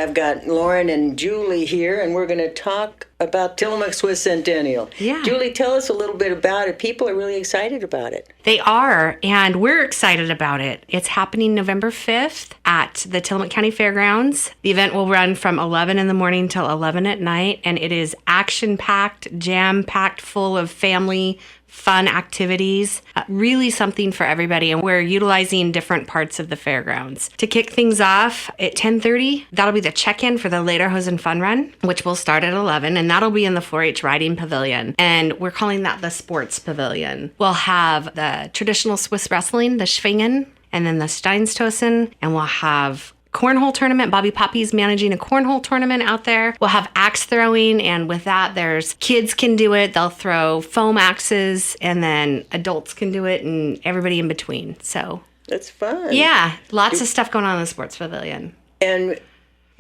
I've got Lauren and Julie here, and we're going to talk about Tillamook Swiss Centennial. Yeah. Julie, tell us a little bit about it. People are really excited about it. They are, and we're excited about it. It's happening November 5th at the Tillamook County Fairgrounds. The event will run from 11 in the morning till 11 at night, and it is action-packed, jam-packed, full of family fun activities, really something for everybody. And we're utilizing different parts of the fairgrounds. To kick things off at 10:30, that'll be the check-in for the Lederhosen Fun Run, which will start at 11, and that'll be in the 4-H Riding Pavilion. And we're calling that the Sports Pavilion. We'll have the traditional Swiss wrestling, the Schwingen, and then the Steinstossen, and we'll have cornhole tournament. Bobby Poppy's managing a cornhole tournament out there. We'll have axe throwing, and with that, there's kids can do it. They'll throw foam axes, and then adults can do it, and everybody in between. So that's fun. Yeah, lots of stuff going on in the Sports Pavilion. And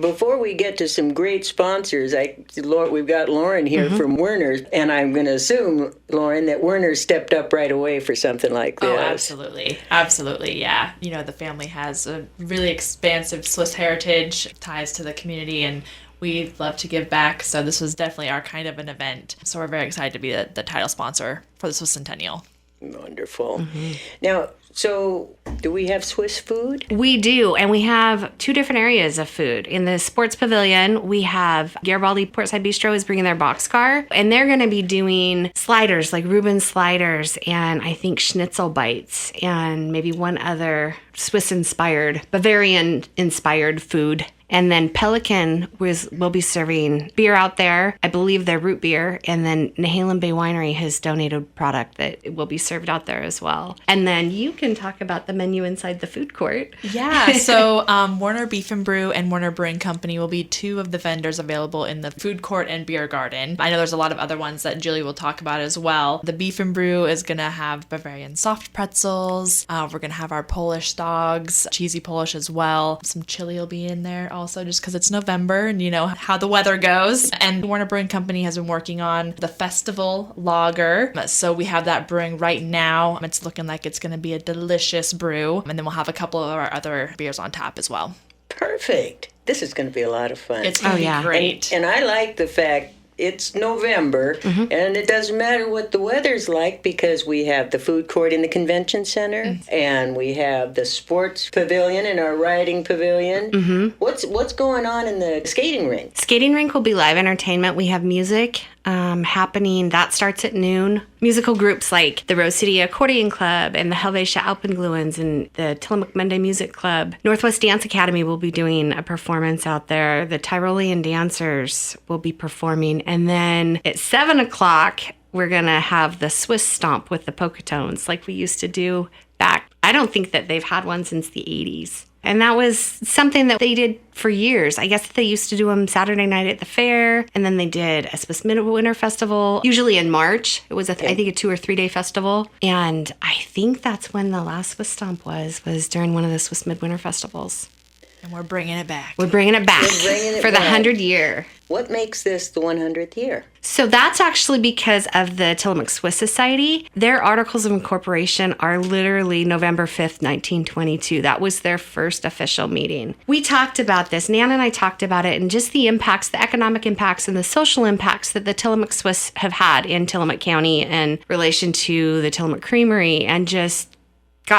before we get to some great sponsors, we've got Lauren here from Werner's, and I'm going to assume, Lauren, that Werner's stepped up right away for something like this. Oh, absolutely. Absolutely, yeah. You know, the family has a really expansive Swiss heritage, ties to the community, and we love to give back, so this was definitely our kind of an event. So we're very excited to be the title sponsor for the Swiss Centennial. Wonderful. Mm-hmm. Now, so do we have Swiss food? We do, and we have two different areas of food. In the Sports Pavilion, we have Garibaldi Portside Bistro is bringing their boxcar, and they're going to be doing sliders, like Reuben sliders, and I think schnitzel bites, and maybe one other Swiss-inspired, Bavarian-inspired food. And then Pelican will be serving beer out there. I believe they're root beer. And then Nehalem Bay Winery has donated product that will be served out there as well. And then you can talk about the menu inside the food court. Yeah, so Warner Beef and Brew and Warner Brewing Company will be two of the vendors available in the food court and beer garden. I know there's a lot of other ones that Julie will talk about as well. The Beef and Brew is going to have Bavarian soft pretzels. We're going to have our Polish dogs, cheesy Polish as well. Some chili will be in there also, just because it's November and you know how the weather goes. And Warner Brewing Company has been working on the Festival Lager. So we have that brewing right now. It's looking like it's going to be a delicious brew. And then we'll have a couple of our other beers on tap as well. Perfect. This is going to be a lot of fun. It's going to be great. And I like the fact it's November, and it doesn't matter what the weather's like because we have the food court in the convention center, and we have the sports pavilion and our riding pavilion. What's going on in the skating rink? Skating rink will be live entertainment. We have music happening. That starts at noon. Musical groups like the Rose City Accordion Club and the Helvetia Alpengluens and the Tillamook Monday Music Club. Northwest Dance Academy will be doing a performance out there. The Tyrolean dancers will be performing. And then at 7 o'clock, we're going to have the Swiss Stomp with the Pocatones like we used to do back. I don't think that they've had one since the 80s. And that was something that they did for years. I guess they used to do them Saturday night at the fair, and then they did a Swiss Midwinter Festival, usually in March. It was, I think, a 2 or 3 day festival. And I think that's when the last Swiss Stomp was during one of the Swiss Midwinter Festivals. And we're bringing it back. We're bringing it back for the 100th year. What makes this the 100th year? So that's actually because of the Tillamook Swiss Society. Their articles of incorporation are literally November 5th, 1922. That was their first official meeting. We talked about this. Nan and I talked about it and just the impacts, the economic impacts and the social impacts that the Tillamook Swiss have had in Tillamook County in relation to the Tillamook Creamery and just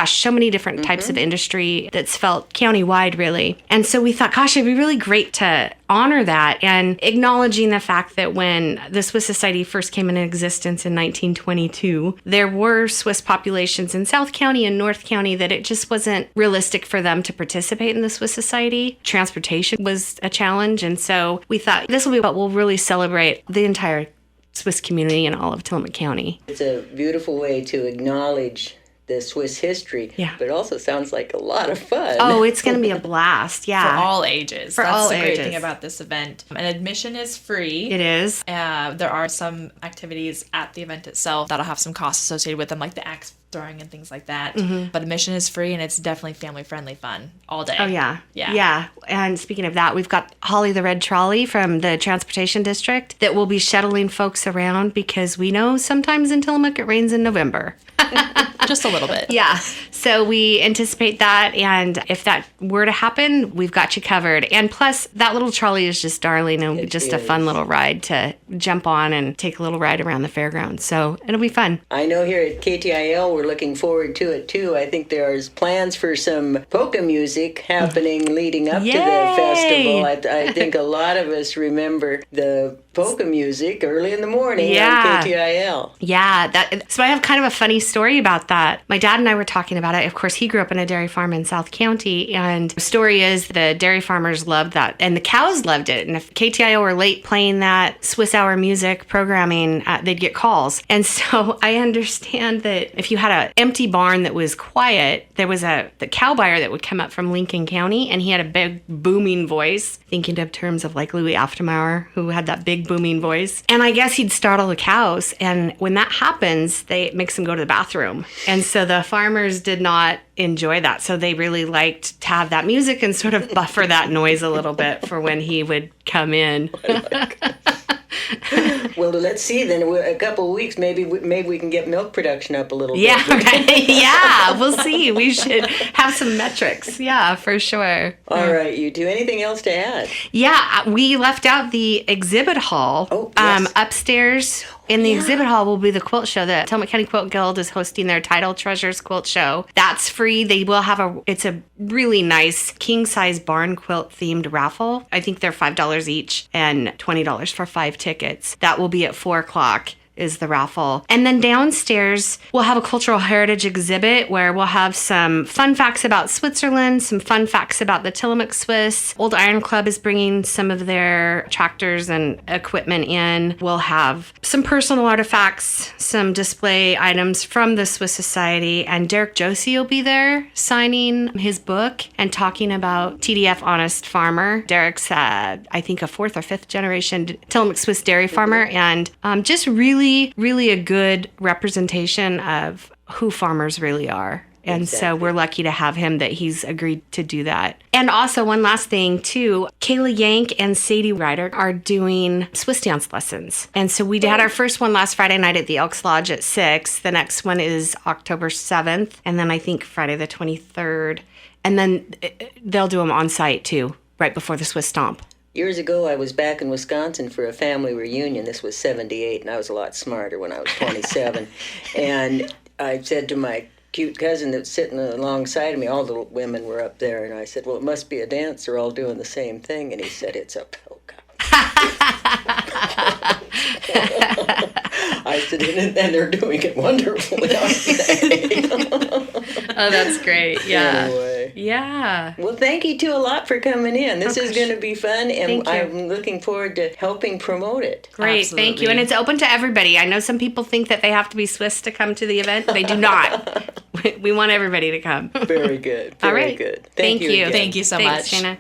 so many different types of industry that's felt countywide, really. And so we thought, gosh, it'd be really great to honor that and acknowledging the fact that when the Swiss Society first came into existence in 1922, there were Swiss populations in South County and North County that it just wasn't realistic for them to participate in the Swiss Society. Transportation was a challenge. And so we thought this will be what will really celebrate the entire Swiss community in all of Tillamook County. It's a beautiful way to acknowledge the Swiss history, but it also sounds like a lot of fun. Oh, it's going to be a blast, For all ages. That's the great thing about this event. And admission is free. It is. There are some activities at the event itself that'll have some costs associated with them, like the axe throwing and things like that. But admission is free, and it's definitely family-friendly fun all day. Oh, yeah. Yeah. Yeah. And speaking of that, we've got Holly the Red Trolley from the Transportation District that will be shuttling folks around because we know sometimes in Tillamook it rains in November. Just a little bit. Yeah. So we anticipate that. And if that were to happen, we've got you covered. And plus, that little trolley is just darling and just a fun little ride to jump on and take a little ride around the fairgrounds. So it'll be fun. I know here at KTIL we're looking forward to it too. I think there's plans for some polka music happening leading up to the festival. I think a lot of us remember the polka music early in the morning on KTIL. Yeah. So I have kind of a funny story about that. My dad and I were talking about it. Of course, he grew up in a dairy farm in South County, and the story is the dairy farmers loved that, and the cows loved it. And if KTIL were late playing that Swiss hour music programming, they'd get calls. And so I understand that if you had an empty barn that was quiet, there was the cow buyer that would come up from Lincoln County, and he had a big booming voice, thinking of terms of like Louis Aftermauer, who had that big booming voice. And I guess he'd startle the cows. And when that happens, it makes them go to the bathroom. And so the farmers did not enjoy that. So they really liked to have that music and sort of buffer that noise a little bit for when he would come in. Well, let's see then. A couple of weeks, maybe we can get milk production up a little bit. Yeah, right. Yeah, we'll see. We should have some metrics. Yeah, for sure. All right, you two. Anything else to add? Yeah, we left out the exhibit hall. Oh, yes. Upstairs in the exhibit hall will be the quilt show. The Tillamook County Quilt Guild is hosting their Title Treasures quilt show. That's free. They will have it's a really nice king-size barn quilt themed raffle. I think they're $5 each and $20 for 5 tickets. That will be at 4:00. Is the raffle. And then downstairs, we'll have a cultural heritage exhibit where we'll have some fun facts about Switzerland, some fun facts about the Tillamook Swiss. Old Iron Club is bringing some of their tractors and equipment in. We'll have some personal artifacts, some display items from the Swiss Society, and Derek Josie will be there signing his book and talking about TDF Honest Farmer. Derek's, I think, a 4th or 5th generation Tillamook Swiss dairy farmer, and just really a good representation of who farmers really are. And so we're lucky to have him that he's agreed to do that. And also one last thing too, Kayla Yank and Sadie Ryder are doing Swiss dance lessons. And so we had our first one last Friday night at the Elks Lodge at 6. The next one is October 7th. And then I think Friday the 23rd. And then they'll do them on site too, right before the Swiss Stomp. Years ago, I was back in Wisconsin for a family reunion. This was 78, and I was a lot smarter when I was 27. And I said to my cute cousin that was sitting alongside of me, all the women were up there, and I said, well, it must be a dance. They're all doing the same thing. And he said, it's a polka. I said, and they're doing it wonderfully, aren't they? Oh, that's great. Yeah. Anyway. Yeah. Well, thank you two a lot for coming in. This is going to be fun, and Thank you. I'm looking forward to helping promote it. Great. Absolutely. Thank you. And it's open to everybody. I know some people think that they have to be Swiss to come to the event. They do not. We want everybody to come. Very good. All Very right. good. Thank you. again. Thank you so Thanks, much. Shaena.